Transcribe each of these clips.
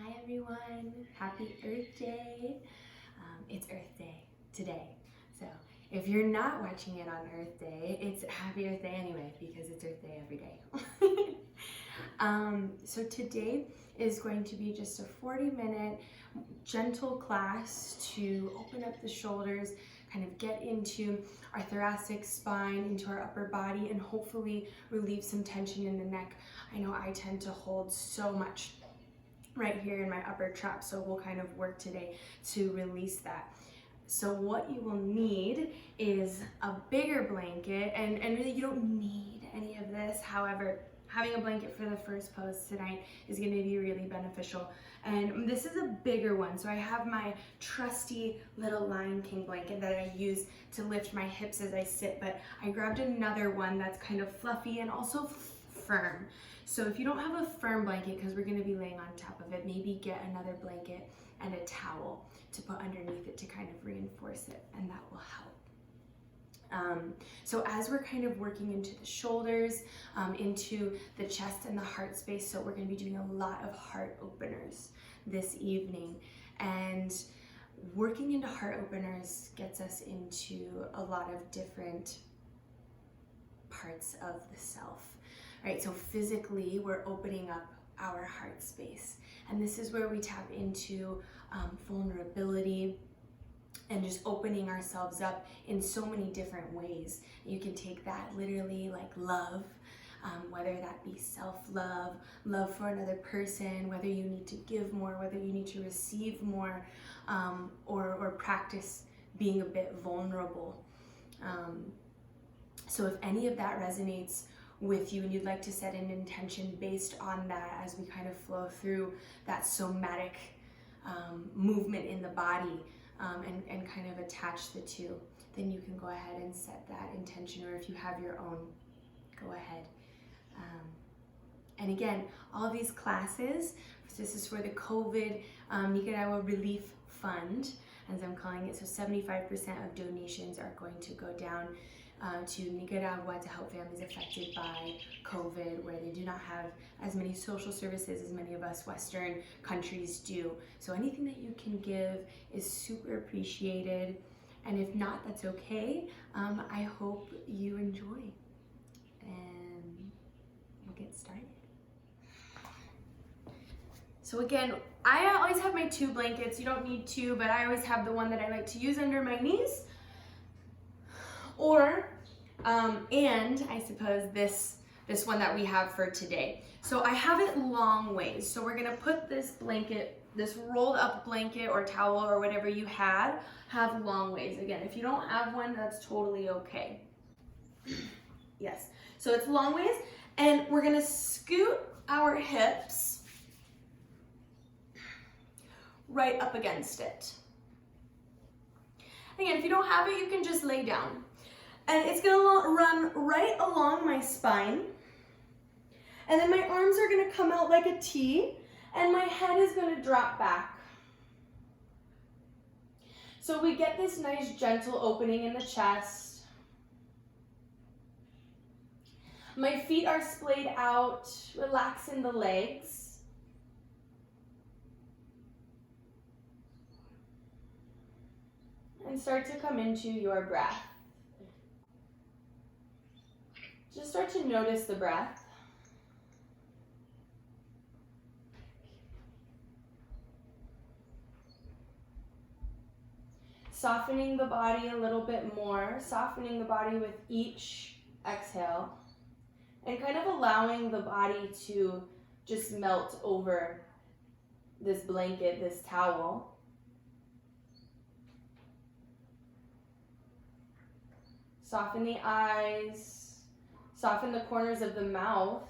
Hi everyone, happy Earth Day. It's Earth Day today. So if you're not watching it on Earth Day, it's happy Earth Day anyway because it's Earth Day every day. So today is going to be just a 40-minute gentle class to open up the shoulders, kind of get into our thoracic spine, into our upper body, and hopefully relieve some tension in the neck. I know I tend to hold so much right here in my upper trap, so we'll kind of work today to release that. So what you will need is a bigger blanket, and really you don't need any of this. However, having a blanket for the first pose tonight is going to be really beneficial. And this is a bigger one, so I have my trusty little Lion King blanket that I use to lift my hips as I sit, but I grabbed another one that's kind of fluffy and also firm. So if you don't have a firm blanket, because we're going to be laying on top of it, maybe get another blanket and a towel to put underneath it to kind of reinforce it, and that will help. So as we're kind of working into the shoulders, into the chest and the heart space, so we're going to be doing a lot of heart openers this evening, and working into heart openers gets us into a lot of different parts of the self. Right, so physically we're opening up our heart space, and this is where we tap into vulnerability and just opening ourselves up in so many different ways. You can take that literally like love, whether that be self-love, love for another person, whether you need to give more, whether you need to receive more, or practice being a bit vulnerable. So if any of that resonates with you and you'd like to set an intention based on that as we kind of flow through that somatic movement in the body, and kind of attach the two, then you can go ahead and set that intention, or if you have your own, go ahead. And again, all of these classes, this is for the COVID Nicaragua Relief Fund, as I'm calling it, so 75% of donations are going to go down to Nicaragua to help families affected by COVID, where they do not have as many social services as many of us Western countries do. So anything that you can give is super appreciated, and if not, that's okay. I hope you enjoy, and we'll get started. So again, I always have my 2 blankets. You don't need 2, but I always have the one that I like to use under my knees. Or, and I suppose this one that we have for today. So I have it long ways. So we're gonna put this blanket, this rolled up blanket or towel or whatever you have long ways. Again, if you don't have one, that's totally okay. Yes, so it's long ways, and we're gonna scoot our hips right up against it. Again, if you don't have it, you can just lay down. And it's gonna run right along my spine. And then my arms are gonna come out like a T, and my head is gonna drop back. So we get this nice gentle opening in the chest. My feet are splayed out, relax in the legs. And start to come into your breath. Just start to notice the breath. Softening the body a little bit more, softening the body with each exhale, and kind of allowing the body to just melt over this blanket, this towel. Soften the eyes. Soften the corners of the mouth,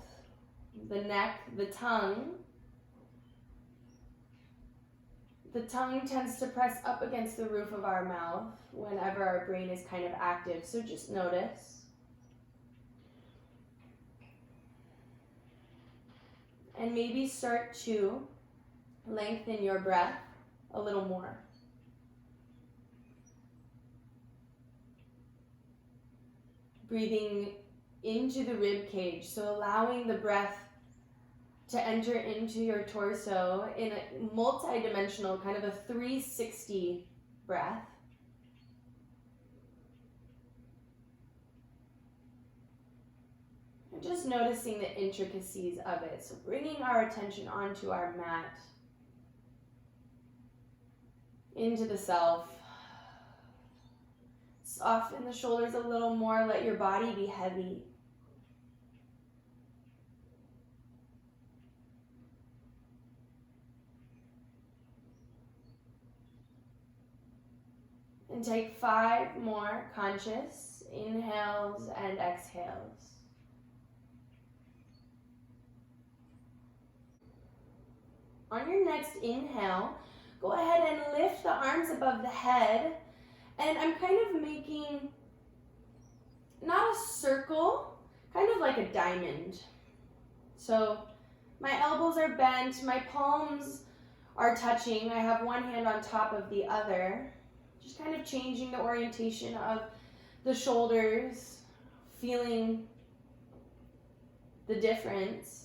the neck, the tongue. The tongue tends to press up against the roof of our mouth whenever our brain is kind of active, so just notice. And maybe start to lengthen your breath a little more. Breathing into the rib cage, so allowing the breath to enter into your torso in a multi-dimensional, kind of a 360 breath. And just noticing the intricacies of it. So bringing our attention onto our mat, into the self. Soften the shoulders a little more, let your body be heavy. And take 5 more conscious inhales and exhales. On your next inhale, go ahead and lift the arms above the head. And I'm kind of making, not a circle, kind of like a diamond. So my elbows are bent, my palms are touching. I have one hand on top of the other. Just kind of changing the orientation of the shoulders, feeling the difference.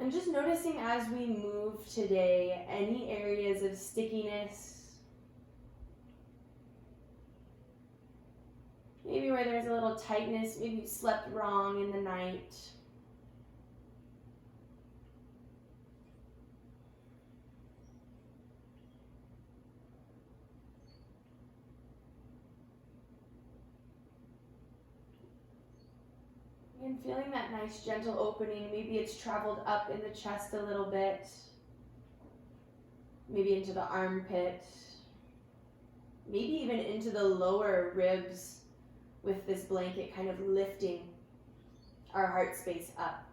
And just noticing as we move today, any areas of stickiness. Maybe where there's a little tightness, maybe you slept wrong in the night. And feeling that nice gentle opening. Maybe it's traveled up in the chest a little bit. Maybe into the armpit. Maybe even into the lower ribs with this blanket kind of lifting our heart space up.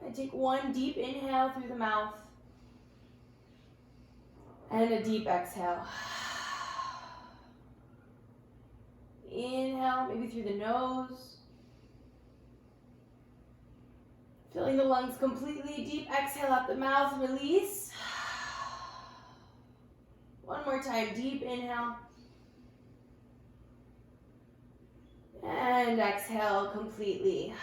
And take one deep inhale through the mouth. And a deep exhale. Inhale, maybe through the nose. Filling the lungs completely. Deep exhale out the mouth, release. One more time, deep inhale. And exhale completely.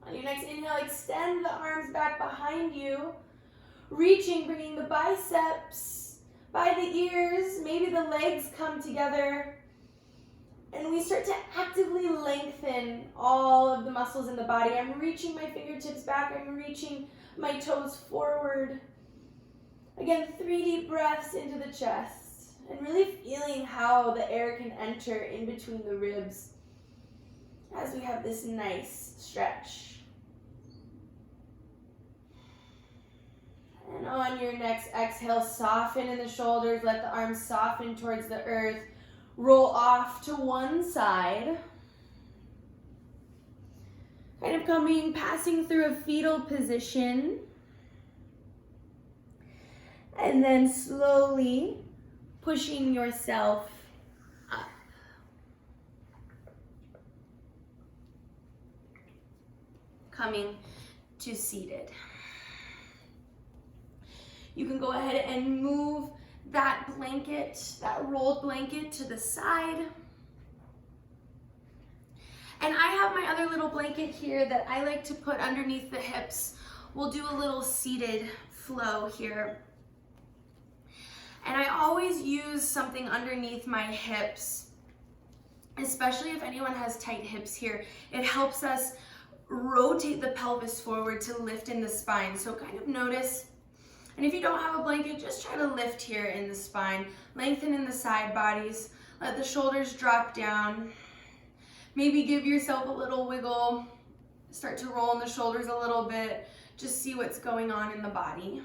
On your next inhale, extend the arms back behind you. Reaching, bringing the biceps by the ears. Maybe the legs come together. And we start to actively lengthen all of the muscles in the body. I'm reaching my fingertips back. I'm reaching my toes forward. Again, 3 deep breaths into the chest. And really feeling how the air can enter in between the ribs as we have this nice stretch. And on your next exhale, soften in the shoulders. Let the arms soften towards the earth. Roll off to one side. Kind of passing through a fetal position. And then slowly pushing yourself up. Coming to seated. You can go ahead and move that blanket, that rolled blanket, to the side. And I have my other little blanket here that I like to put underneath the hips. We'll do a little seated flow here. And I always use something underneath my hips, especially if anyone has tight hips here. It helps us rotate the pelvis forward to lift in the spine. So kind of notice. And if you don't have a blanket, just try to lift here in the spine. Lengthen in the side bodies. Let the shoulders drop down. Maybe give yourself a little wiggle. Start to roll in the shoulders a little bit. Just see what's going on in the body.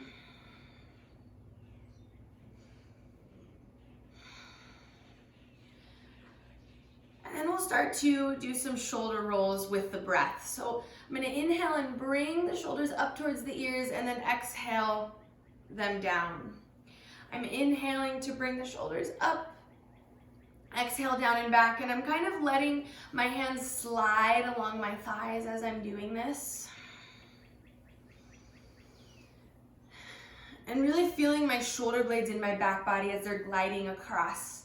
And then we'll start to do some shoulder rolls with the breath. So I'm going to inhale and bring the shoulders up towards the ears, and then exhale them down. I'm inhaling to bring the shoulders up, exhale down and back, and I'm kind of letting my hands slide along my thighs as I'm doing this. And really feeling my shoulder blades in my back body as they're gliding across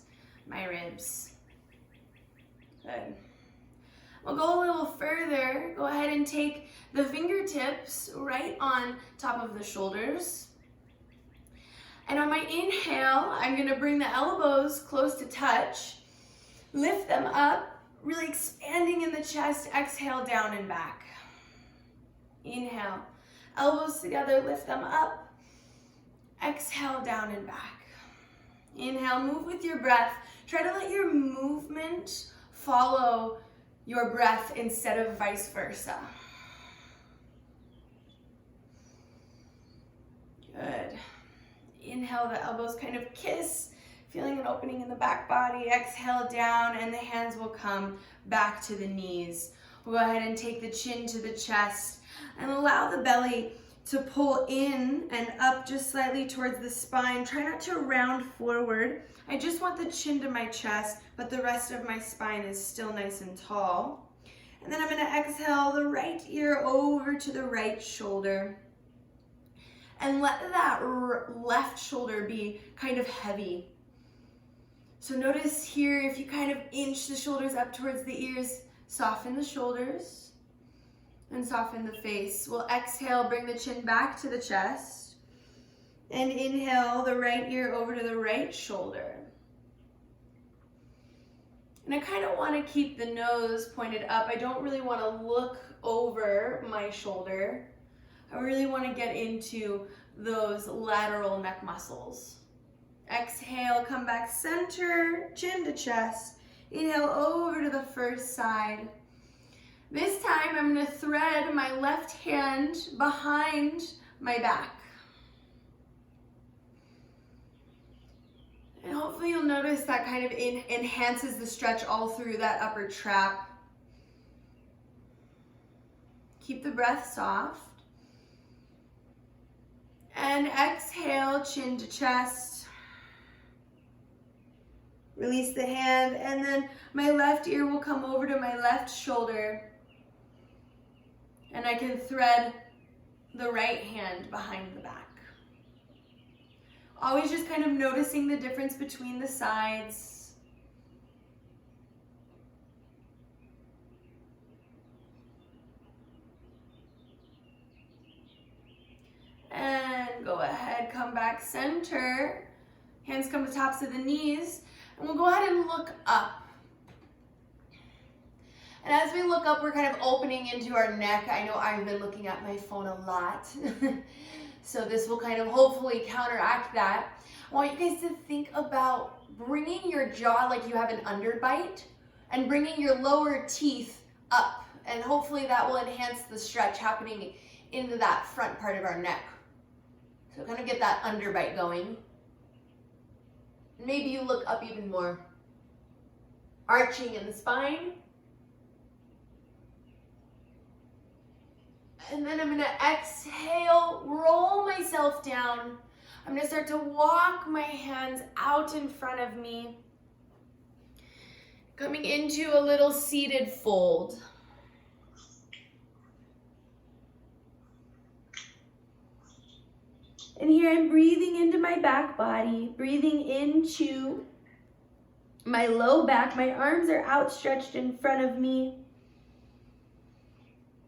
my ribs. Good. We'll go a little further. Go ahead and take the fingertips right on top of the shoulders. And on my inhale, I'm going to bring the elbows close to touch. Lift them up, really expanding in the chest. Exhale, down and back. Inhale. Elbows together, lift them up. Exhale, down and back. Inhale, move with your breath. Try to let your movement follow your breath instead of vice versa. Good. Inhale, the elbows kind of kiss, feeling an opening in the back body. Exhale, down, and the hands will come back to the knees. We'll go ahead and take the chin to the chest and allow the belly to pull in and up just slightly towards the spine. Try not to round forward. I just want the chin to my chest, but the rest of my spine is still nice and tall. And then I'm going to exhale the right ear over to the right shoulder. And let that left shoulder be kind of heavy. So notice here, if you kind of inch the shoulders up towards the ears, soften the shoulders and soften the face. We'll exhale, bring the chin back to the chest. And inhale the right ear over to the right shoulder. And I kind of want to keep the nose pointed up. I don't really want to look over my shoulder. I really want to get into those lateral neck muscles. Exhale, come back center, chin to chest. Inhale over to the first side. This time I'm going to thread my left hand behind my back. And hopefully you'll notice that kind of enhances the stretch all through that upper trap. Keep the breath soft. And exhale, chin to chest. Release the hand, and then my left ear will come over to my left shoulder. And I can thread the right hand behind the back. Always just kind of noticing the difference between the sides. And go ahead, come back center. Hands come to tops of the knees. And we'll go ahead and look up. And as we look up, we're kind of opening into our neck. I know I've been looking at my phone a lot. So this will kind of hopefully counteract that. I want you guys to think about bringing your jaw like you have an underbite and bringing your lower teeth up. And hopefully that will enhance the stretch happening into that front part of our neck. So kind of get that underbite going. Maybe you look up even more. Arching in the spine. And then I'm going to exhale, roll myself down. I'm going to start to walk my hands out in front of me. Coming into a little seated fold. And here I'm breathing into my back body, breathing into my low back. My arms are outstretched in front of me.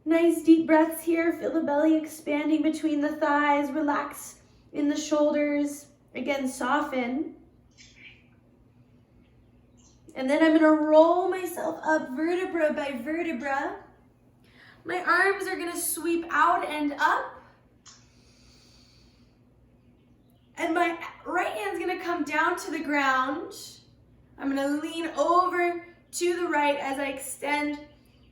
Nice deep breaths here. Feel the belly expanding between the thighs. Relax in the shoulders. Again, soften. And then I'm going to roll myself up vertebra by vertebra. My arms are going to sweep out and up. And my right hand's going to come down to the ground. I'm going to lean over to the right as I extend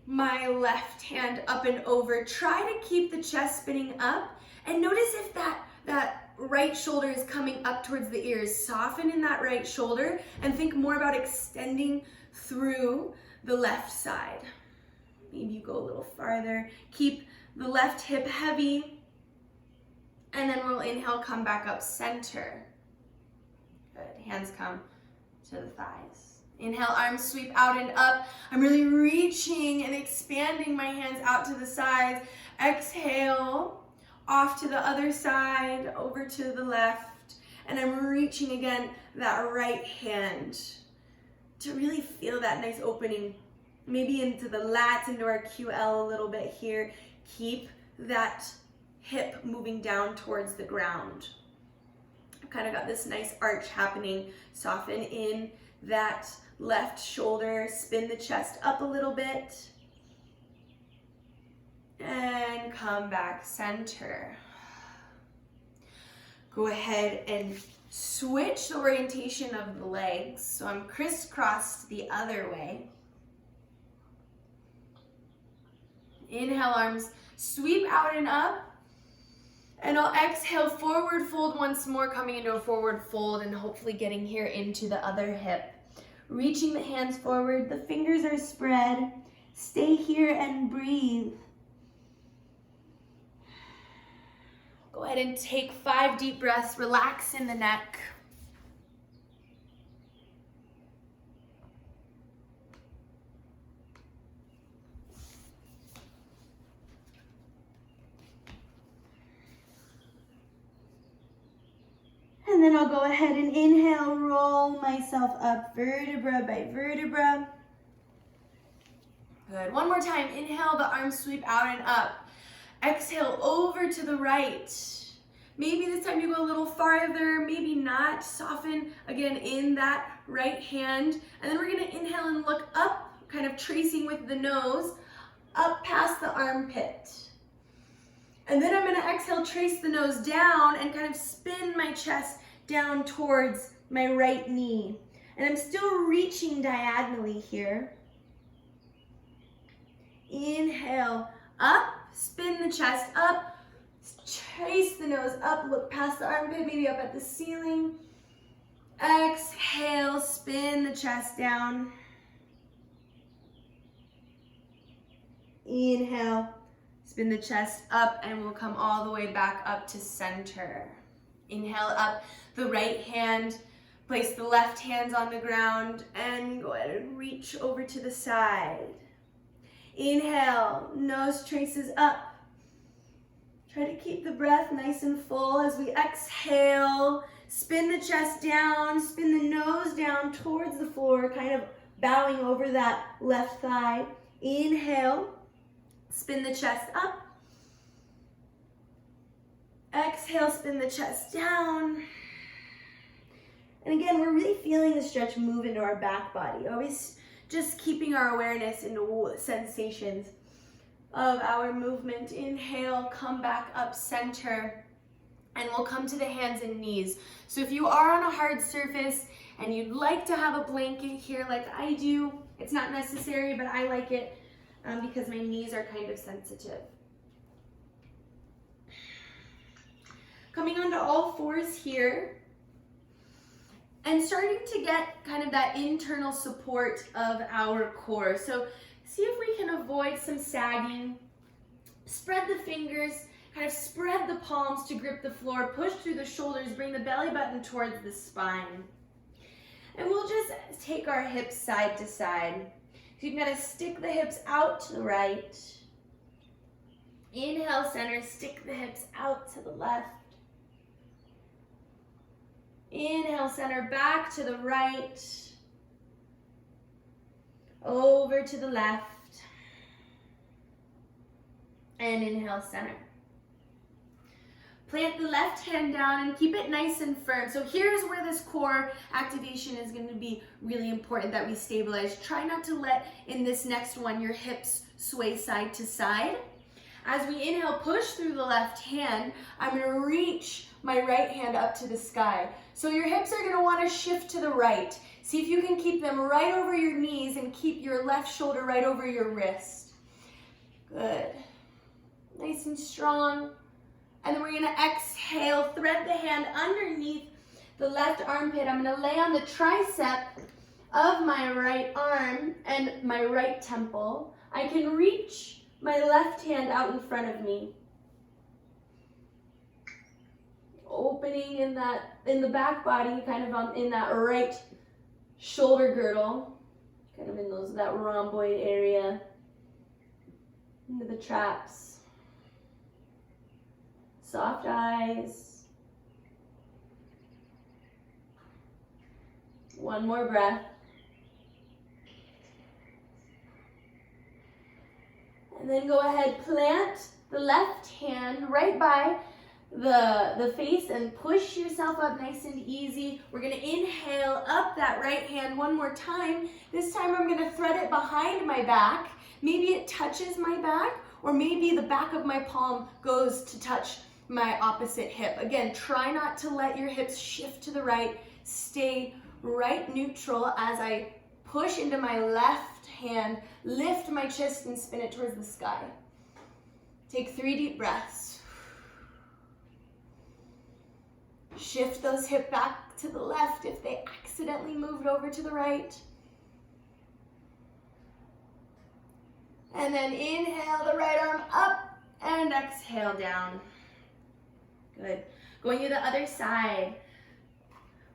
my left hand up and over. Try to keep the chest spinning up. And notice if that right shoulder is coming up towards the ears. Soften in that right shoulder and think more about extending through the left side. Maybe you go a little farther. Keep the left hip heavy. And then we'll inhale, come back up center. Good. Hands come to the thighs. Inhale, arms sweep out and up. I'm really reaching and expanding my hands out to the sides. Exhale, off to the other side, over to the left, and I'm reaching again that right hand to really feel that nice opening, maybe into the lats, into our QL a little bit here. Keep that hip moving down towards the ground. I've kind of got this nice arch happening. Soften in that left shoulder, spin the chest up a little bit, and come back center. Go ahead and switch the orientation of the legs. So I'm crisscrossed the other way. Inhale, arms sweep out and up. And I'll exhale, forward fold once more, coming into a forward fold and hopefully getting here into the other hip. Reaching the hands forward, the fingers are spread. Stay here and breathe. Go ahead and take 5 deep breaths, relax in the neck. And then I'll go ahead and inhale, roll myself up vertebra by vertebra. Good. One more time. Inhale, the arms sweep out and up. Exhale, over to the right. Maybe this time you go a little farther, maybe not. Soften again in that right hand. And then we're going to inhale and look up, kind of tracing with the nose, up past the armpit. And then I'm going to exhale, trace the nose down and kind of spin my chest down towards my right knee. And I'm still reaching diagonally here. Inhale, up, spin the chest up, trace the nose up, look past the armpit, maybe up at the ceiling. Exhale, spin the chest down. Inhale, spin the chest up, and we'll come all the way back up to center. Inhale up, the right hand, place the left hands on the ground, and go ahead and reach over to the side. Inhale, nose traces up. Try to keep the breath nice and full as we exhale. Spin the chest down, spin the nose down towards the floor, kind of bowing over that left thigh. Inhale, spin the chest up. Exhale, spin the chest down. And again, we're really feeling the stretch move into our back body. Always just keeping our awareness into sensations of our movement. Inhale, come back up center, and we'll come to the hands and knees. So if you are on a hard surface and you'd like to have a blanket here like I do, it's not necessary, but I like it because my knees are kind of sensitive. Coming onto all fours here, and starting to get kind of that internal support of our core. So see if we can avoid some sagging. Spread the fingers, kind of spread the palms to grip the floor, push through the shoulders, bring the belly button towards the spine. And we'll just take our hips side to side. So you can kind of stick the hips out to the right. Inhale, center, stick the hips out to the left. Inhale, center, back to the right, over to the left, and inhale, center. Plant the left hand down and keep it nice and firm. So here's where this core activation is going to be really important, that we stabilize. Try not to let, in this next one, your hips sway side to side. As we inhale, push through the left hand, I'm going to reach my right hand up to the sky. So your hips are going to want to shift to the right. See if you can keep them right over your knees and keep your left shoulder right over your wrist. Good. Nice and strong. And then we're going to exhale, thread the hand underneath the left armpit. I'm going to lay on the tricep of my right arm and my right temple. I can reach my left hand out in front of me. Opening in the back body, kind of in that right shoulder girdle, kind of in that rhomboid area, into the traps. Soft eyes. One more breath. And then go ahead, plant the left hand right by the face and push yourself up nice and easy. We're gonna inhale up that right hand one more time. This time I'm gonna thread it behind my back. Maybe it touches my back, or maybe the back of my palm goes to touch my opposite hip. Again, try not to let your hips shift to the right. Stay right neutral as I push into my left hand, lift my chest and spin it towards the sky. Take 3 deep breaths. Shift those hips back to the left if they accidentally moved over to the right. And then inhale the right arm up and exhale down. Good. Going to the other side.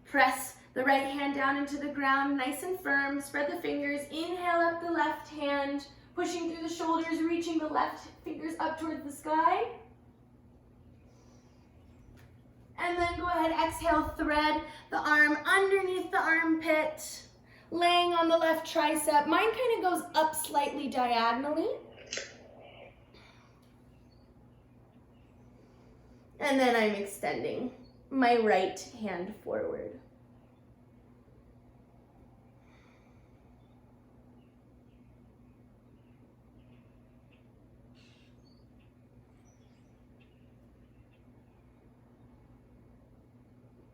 Press the right hand down into the ground, nice and firm. Spread the fingers. Inhale up the left hand, pushing through the shoulders, reaching the left fingers up towards the sky. And then go ahead, exhale, thread the arm underneath the armpit, laying on the left tricep. Mine kind of goes up slightly diagonally. And then I'm extending my right hand forward.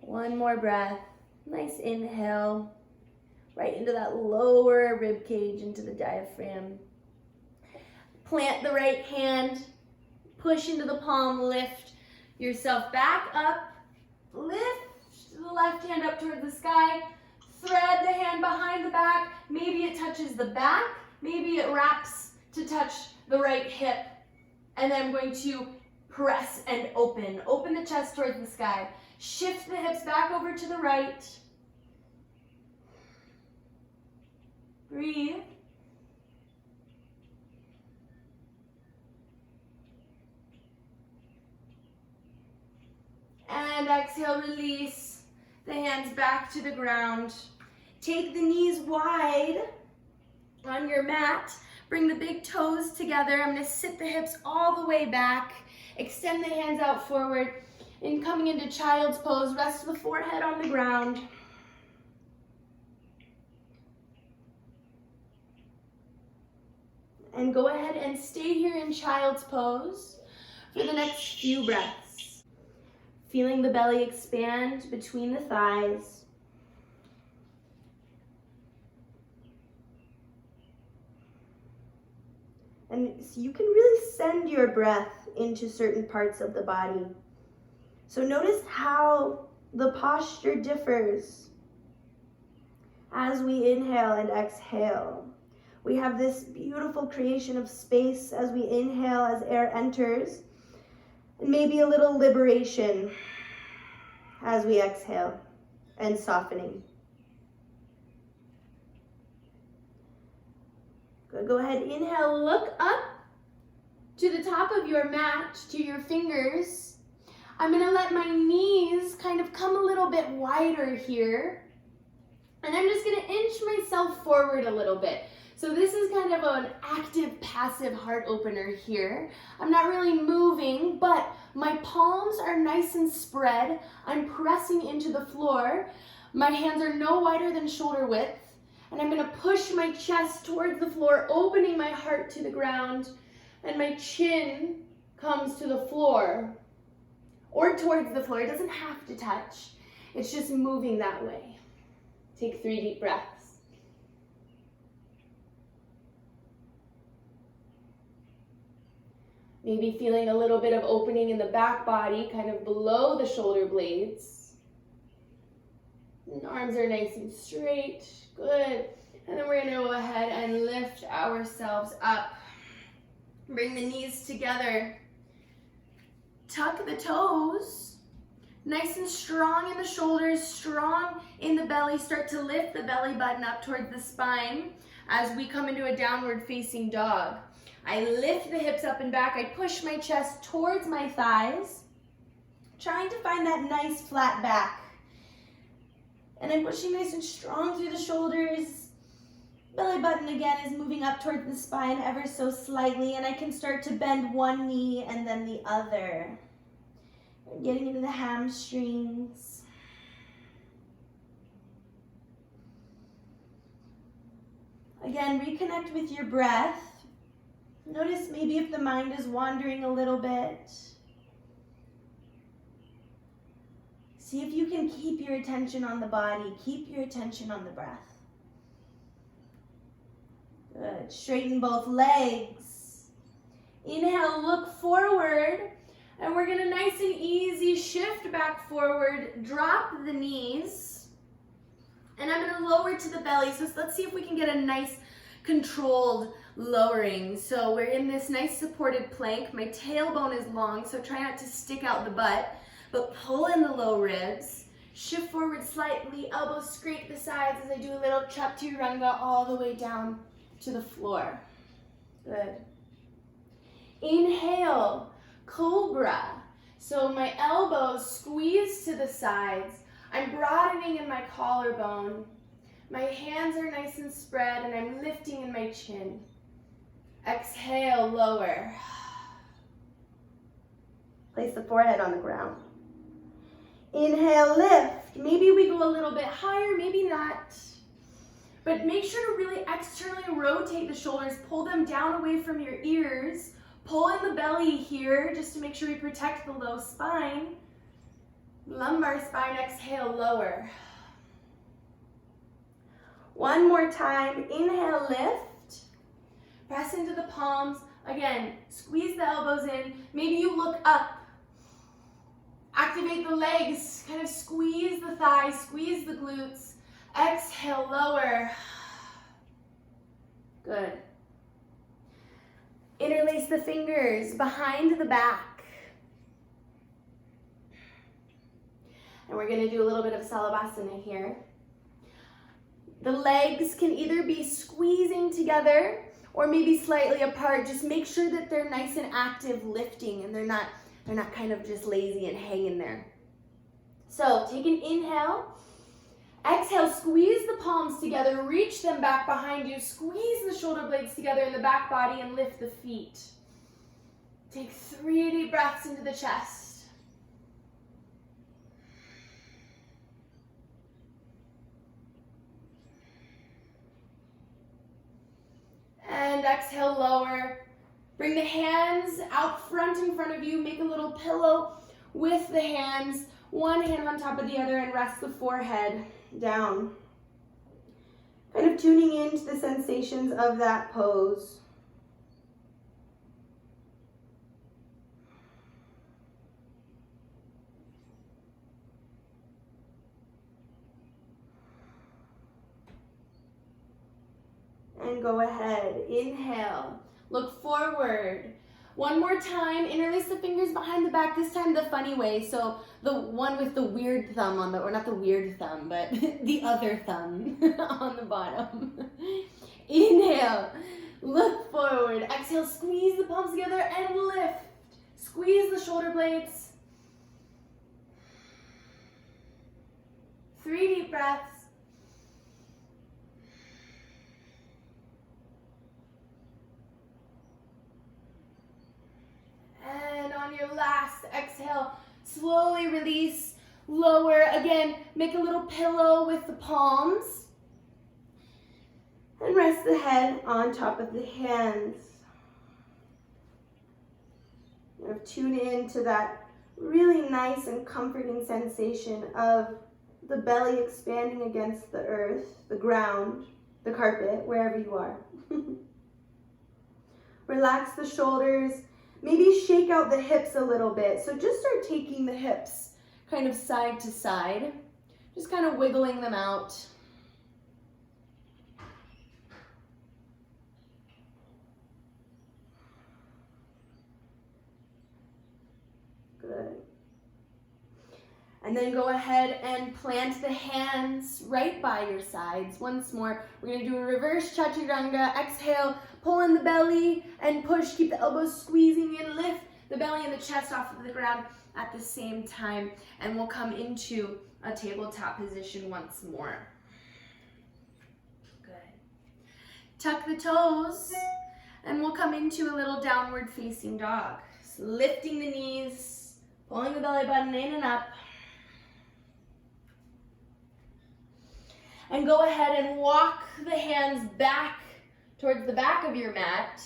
One more breath. Nice inhale. Right into that lower rib cage, into the diaphragm. Plant the right hand. Push into the palm. Lift yourself back up. Lift the left hand up towards the sky. Thread the hand behind the back. Maybe it touches the back. Maybe it wraps to touch the right hip. And then I'm going to press and open. Open the chest towards the sky. Shift the hips back over to the right. Breathe. And exhale, release the hands back to the ground. Take the knees wide on your mat. Bring the big toes together. I'm going to sit the hips all the way back. Extend the hands out forward. And coming into child's pose, rest the forehead on the ground. And go ahead and stay here in child's pose for the next few breaths. Feeling the belly expand between the thighs. And so you can really send your breath into certain parts of the body. So notice how the posture differs as we inhale and exhale. We have this beautiful creation of space as we inhale, as air enters, and maybe a little liberation as we exhale and softening. Good. Go ahead, inhale, look up to the top of your mat, to your fingers. I'm gonna let my knees kind of come a little bit wider here. And I'm just gonna inch myself forward a little bit. So this is kind of an active, passive heart opener here. I'm not really moving, but my palms are nice and spread. I'm pressing into the floor. My hands are no wider than shoulder width. And I'm gonna push my chest towards the floor, opening my heart to the ground. And my chin comes to the floor. Or towards the floor. It doesn't have to touch. It's just moving that way. Take 3 deep breaths. Maybe feeling a little bit of opening in the back body, kind of below the shoulder blades. And arms are nice and straight. Good. And then we're going to go ahead and lift ourselves up. Bring the knees together. Tuck the toes, nice and strong in the shoulders, strong in the belly. Start to lift the belly button up towards the spine as we come into a downward facing dog. I lift the hips up and back. I push my chest towards my thighs. trying to find that nice flat back. And I'm pushing nice and strong through the shoulders. Belly button again is moving up towards the spine ever so slightly, and I can start to bend one knee and then the other. Getting into the hamstrings. Again, reconnect with your breath. Notice maybe if the mind is wandering a little bit. See if you can keep your attention on the body, keep your attention on the breath. Good. Straighten both legs. Inhale, look forward. And we're going to nice and easy shift back forward, drop the knees. And I'm going to lower to the belly. So let's see if we can get a nice controlled lowering. So we're in this nice supported plank. My tailbone is long, so try not to stick out the butt, but pull in the low ribs. Shift forward slightly, elbows scrape the sides as I do a little chaturanga all the way down to the floor. Good. Inhale, cobra. So my elbows squeeze to the sides. I'm broadening in my collarbone. My hands are nice and spread and I'm lifting in my chin. Exhale, lower. Place the forehead on the ground. Inhale, lift. Maybe we go a little bit higher, maybe not. But make sure to really externally rotate the shoulders. Pull them down away from your ears. Pull in the belly here just to make sure we protect the low spine. Lumbar spine, exhale, lower. One more time. Inhale, lift. Press into the palms. Again, squeeze the elbows in. Maybe you look up. Activate the legs. Kind of squeeze the thighs, squeeze the glutes. Exhale, lower. Good. Interlace the fingers behind the back. And we're going to do a little bit of Salabhasana here. The legs can either be squeezing together or maybe slightly apart. Just make sure that they're nice and active lifting and they're not kind of just lazy and hanging there. So take an inhale. Exhale, squeeze the palms together, reach them back behind you, squeeze the shoulder blades together in the back body and lift the feet. Take 3 deep breaths into the chest. And exhale, lower. Bring the hands out front in front of you, make a little pillow with the hands, one hand on top of the other and rest the forehead down. Kind of tuning into the sensations of that pose. And go ahead, inhale, look forward. One more time, interlace the fingers behind the back, this time the funny way. So the one with the weird thumb on the, or not the weird thumb, but the other thumb on the bottom. Inhale, look forward. Exhale, squeeze the palms together and lift. Squeeze the shoulder blades. 3 deep breaths. And on your last exhale, slowly release, lower. Again, make a little pillow with the palms. And rest the head on top of the hands. Now tune in to that really nice and comforting sensation of the belly expanding against the earth, the ground, the carpet, wherever you are. Relax the shoulders. Maybe shake out the hips a little bit. So just start taking the hips kind of side to side. Just kind of wiggling them out. Good. And then go ahead and plant the hands right by your sides. Once more, we're going to do a reverse chaturanga. Exhale, pull in the belly and push. Keep the elbows squeezing in. Lift the belly and the chest off of the ground. at the same time, and we'll come into a tabletop position once more. Good. Tuck the toes, and we'll come into a little downward facing dog. So lifting the knees, pulling the belly button in and up. And go ahead and walk the hands back towards the back of your mat,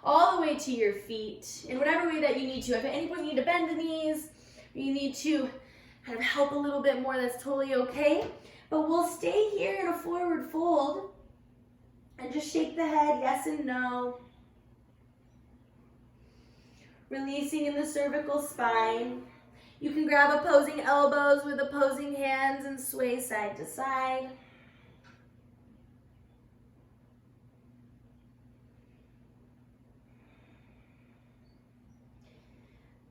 all the way to your feet, in whatever way that you need to. If at any point you need to bend the knees, you need to kind of help a little bit more, that's totally okay. But we'll stay here in a forward fold and just shake the head, yes and no. Releasing in the cervical spine. You can grab opposing elbows with opposing hands and sway side to side.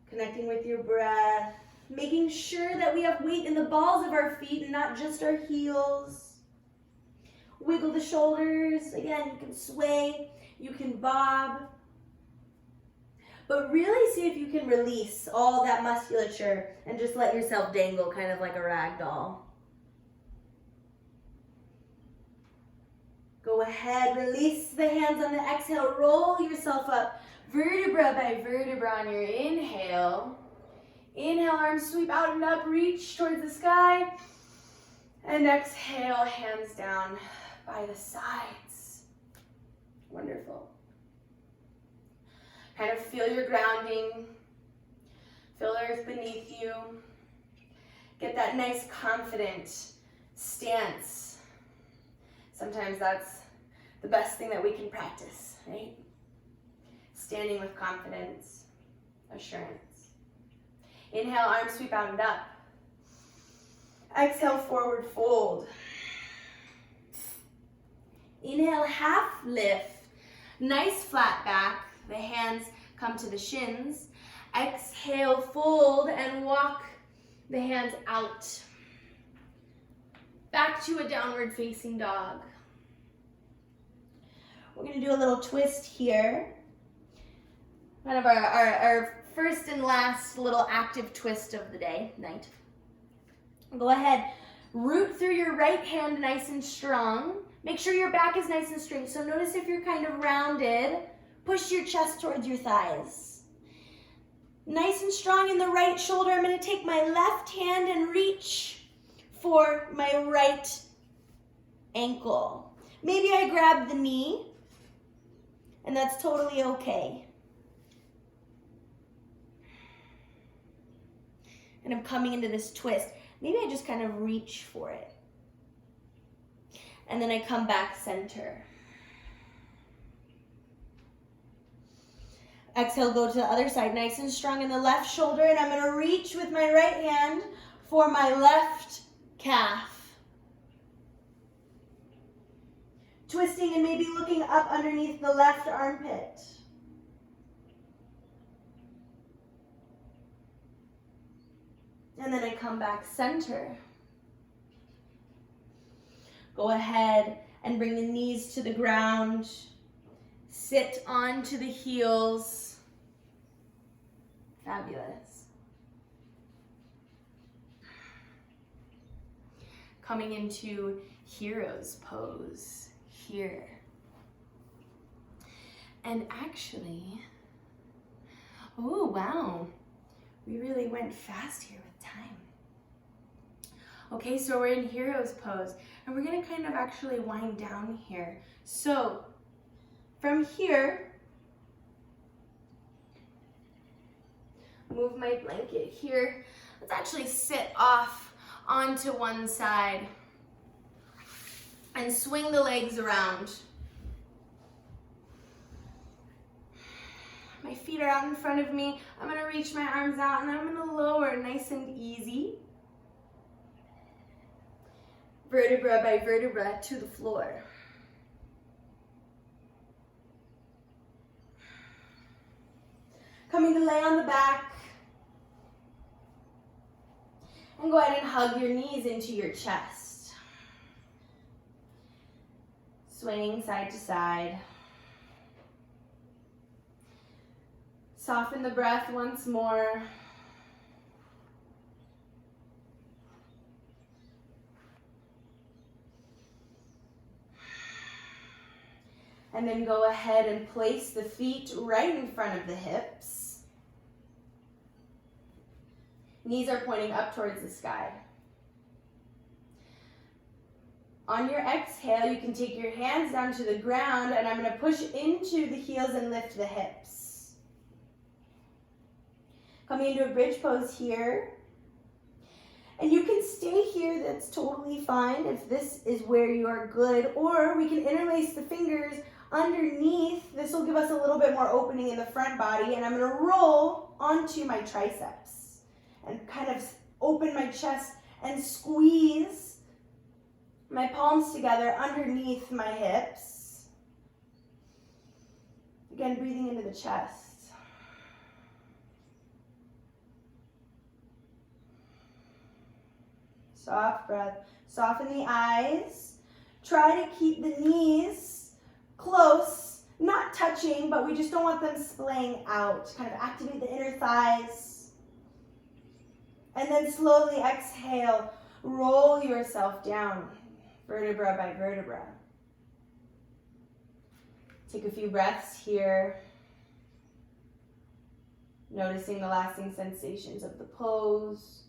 Connecting with your breath, making sure that we have weight in the balls of our feet and not just our heels. Wiggle the shoulders. Again, you can sway, you can bob. But really see if you can release all that musculature and just let yourself dangle kind of like a rag doll. Go ahead, release the hands on the exhale, roll yourself up vertebra by vertebra on your inhale. Inhale, arms sweep out and up, reach towards the sky. And exhale, hands down by the sides. Wonderful. Kind of feel your grounding. Feel the earth beneath you. Get that nice, confident stance. Sometimes that's the best thing that we can practice, right? Standing with confidence, assurance. Inhale, arms sweep out and up. Exhale, forward fold. Inhale, half lift. Nice flat back. The hands come to the shins. Exhale, fold and walk the hands out. Back to a downward facing dog. We're going to do a little twist here. Kind of our first and last little active twist of the night. Go ahead, root through your right hand nice and strong. Make sure your back is nice and straight. So notice if you're kind of rounded, push your chest towards your thighs. Nice and strong in the right shoulder. I'm going to take my left hand and reach for my right ankle. Maybe I grab the knee, and that's totally okay. And I'm coming into this twist. Maybe I just kind of reach for it. And then I come back center. Exhale, go to the other side, nice and strong in the left shoulder, and I'm going to reach with my right hand for my left calf. Twisting and maybe looking up underneath the left armpit. And then I come back center. Go ahead and bring the knees to the ground. Sit onto the heels. Fabulous. Coming into hero's pose here. And actually, oh wow, we really went fast here with time. Okay, so we're in hero's pose, and we're gonna kind of actually wind down here. So from here, move my blanket here. Let's actually sit off onto one side and swing the legs around. My feet are out in front of me. I'm gonna reach my arms out and I'm gonna lower nice and easy. Vertebra by vertebra to the floor. Coming to lay on the back. And go ahead and hug your knees into your chest. Swaying side to side. Soften the breath once more. And then go ahead and place the feet right in front of the hips. Knees are pointing up towards the sky. On your exhale, you can take your hands down to the ground, and I'm going to push into the heels and lift the hips. Coming into a bridge pose here. And you can stay here, that's totally fine if this is where you are good, or we can interlace the fingers underneath. This will give us a little bit more opening in the front body, and I'm going to roll onto my triceps and kind of open my chest and squeeze my palms together underneath my hips. Again, breathing into the chest. Soft breath. Soften the eyes. Try to keep the knees close, not touching, but we just don't want them splaying out. Kind of activate the inner thighs. And then slowly exhale. Roll yourself down, vertebra by vertebra. Take a few breaths here. Noticing the lasting sensations of the pose.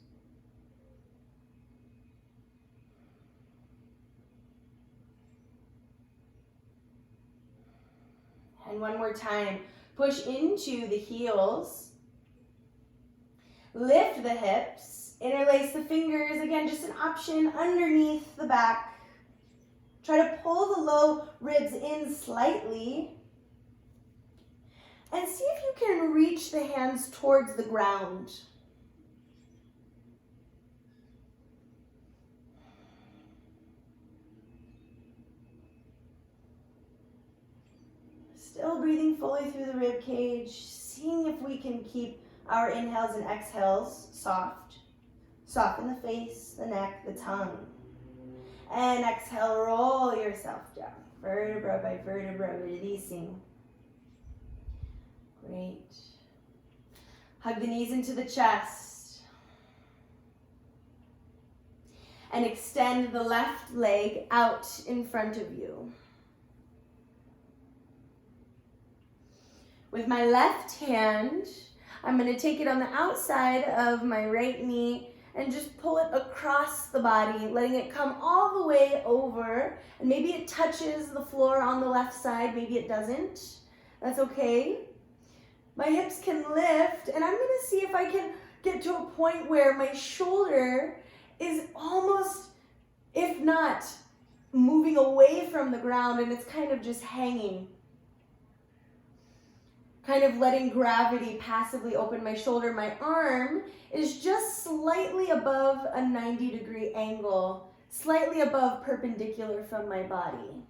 And one more time, push into the heels. Lift the hips. Interlace the fingers. Again, just an option underneath the back. Try to pull the low ribs in slightly. And see if you can reach the hands towards the ground. Still breathing fully through the rib cage, seeing if we can keep our inhales and exhales soft. Soften the face, the neck, the tongue. And exhale, roll yourself down, vertebra by vertebra, releasing. Great. Hug the knees into the chest. And extend the left leg out in front of you. With my left hand, I'm going to take it on the outside of my right knee and just pull it across the body, letting it come all the way over. And maybe it touches the floor on the left side, maybe it doesn't. That's okay. My hips can lift, and I'm going to see if I can get to a point where my shoulder is almost, if not, moving away from the ground, and it's kind of just hanging. Kind of letting gravity passively open my shoulder. My arm is just slightly above a 90-degree angle, slightly above perpendicular from my body.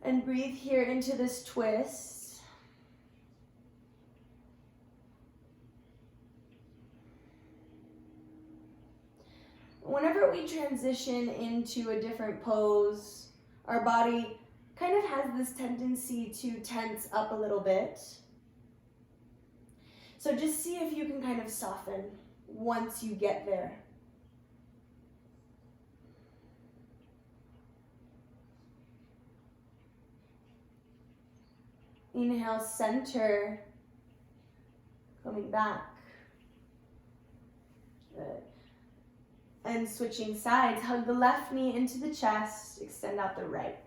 And breathe here into this twist. Whenever we transition into a different pose, our body kind of has this tendency to tense up a little bit. So just see if you can kind of soften once you get there. Inhale, center, coming back. Good. And switching sides, hug the left knee into the chest, extend out the right.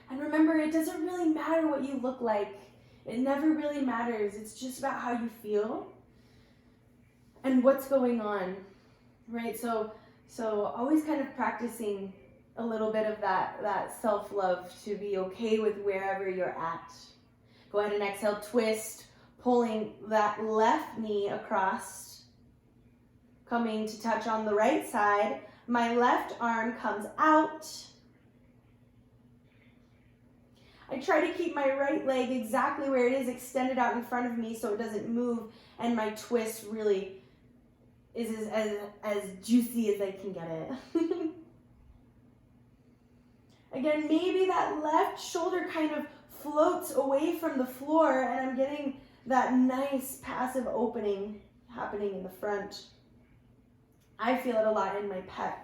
And remember, it doesn't really matter what you look like. It never really matters. It's just about how you feel and what's going on, right? So always kind of practicing a little bit of that self-love to be okay with wherever you're at. Go ahead and exhale, twist, pulling that left knee across, coming to touch on the right side. My left arm comes out. I try to keep my right leg exactly where it is, extended out in front of me so it doesn't move, and my twist really is as juicy as I can get it. Again, maybe that left shoulder kind of floats away from the floor and I'm getting that nice passive opening happening in the front. I feel it a lot in my pec.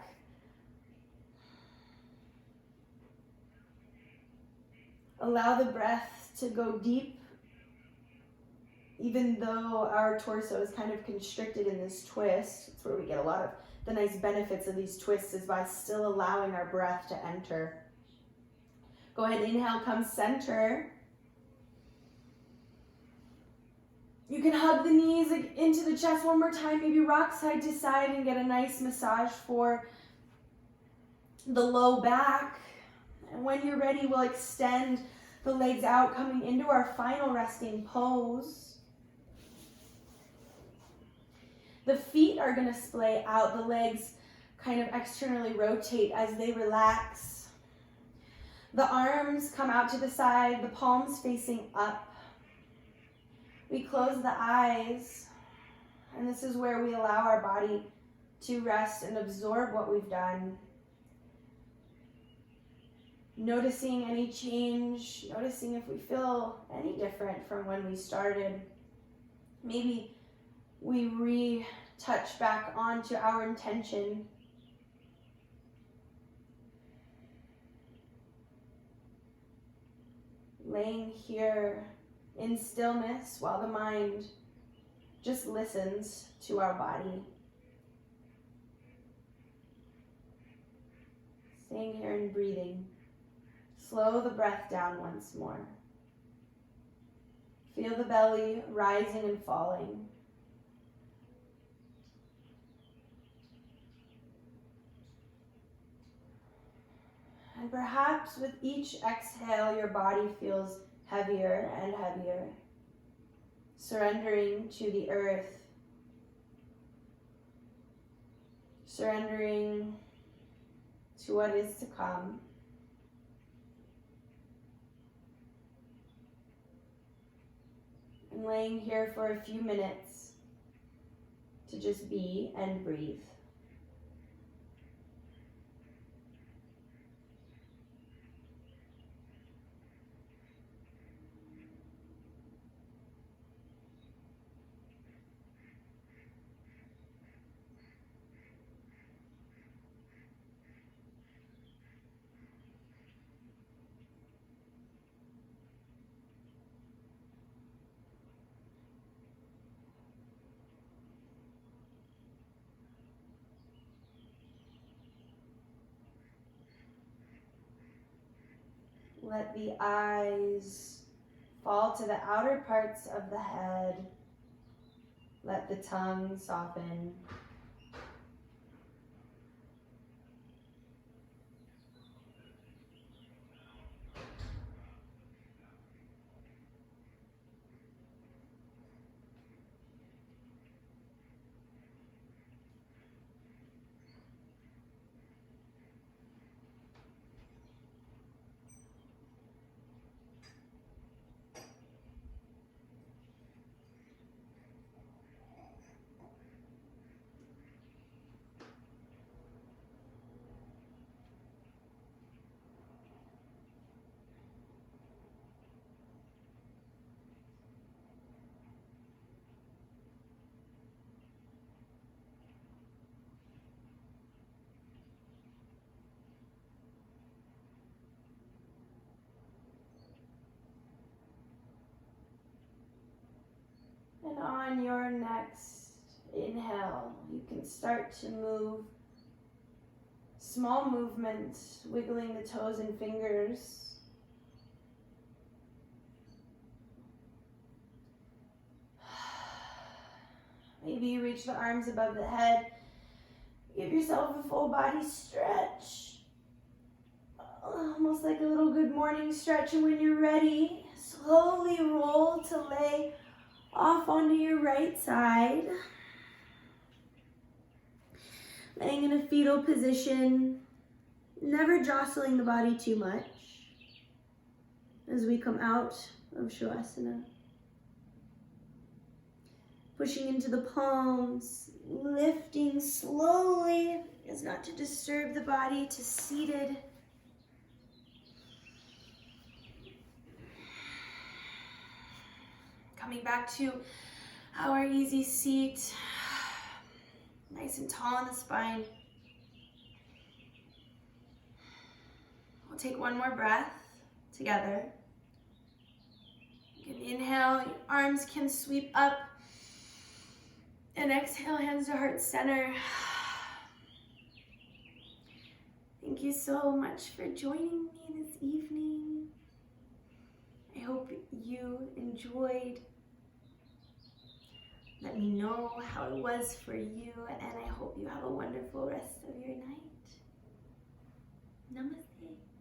Allow the breath to go deep, even though our torso is kind of constricted in this twist. It's where we get a lot of the nice benefits of these twists, is by still allowing our breath to enter. Go ahead, inhale, come center. You can hug the knees into the chest one more time, maybe rock side to side and get a nice massage for the low back. And when you're ready, we'll extend the legs out, coming into our final resting pose. The feet are going to splay out. The legs kind of externally rotate as they relax. The arms come out to the side, the palms facing up. We close the eyes, and this is where we allow our body to rest and absorb what we've done. Noticing any change, noticing if we feel any different from when we started. Maybe we retouch back onto our intention. Laying here in stillness while the mind just listens to our body. Staying here and breathing. Slow the breath down once more. Feel the belly rising and falling. And perhaps with each exhale, your body feels heavier and heavier, surrendering to the earth, surrendering to what is to come. And laying here for a few minutes to just be and breathe. Let the eyes fall to the outer parts of the head. Let the tongue soften. And on your next inhale, you can start to move small movements, wiggling the toes and fingers. Maybe you reach the arms above the head. Give yourself a full body stretch. Almost like a little good morning stretch. And when you're ready, slowly roll to lay off onto your right side. Laying in a fetal position, never jostling the body too much as we come out of Shavasana. Pushing into the palms, lifting slowly as not to disturb the body to seated. coming back to our easy seat. Nice and tall in the spine. We'll take one more breath together. You can inhale, your arms can sweep up. And exhale, hands to heart center. Thank you so much for joining me this evening. I hope you enjoyed. Let me know how it was for you, and I hope you have a wonderful rest of your night. Namaste.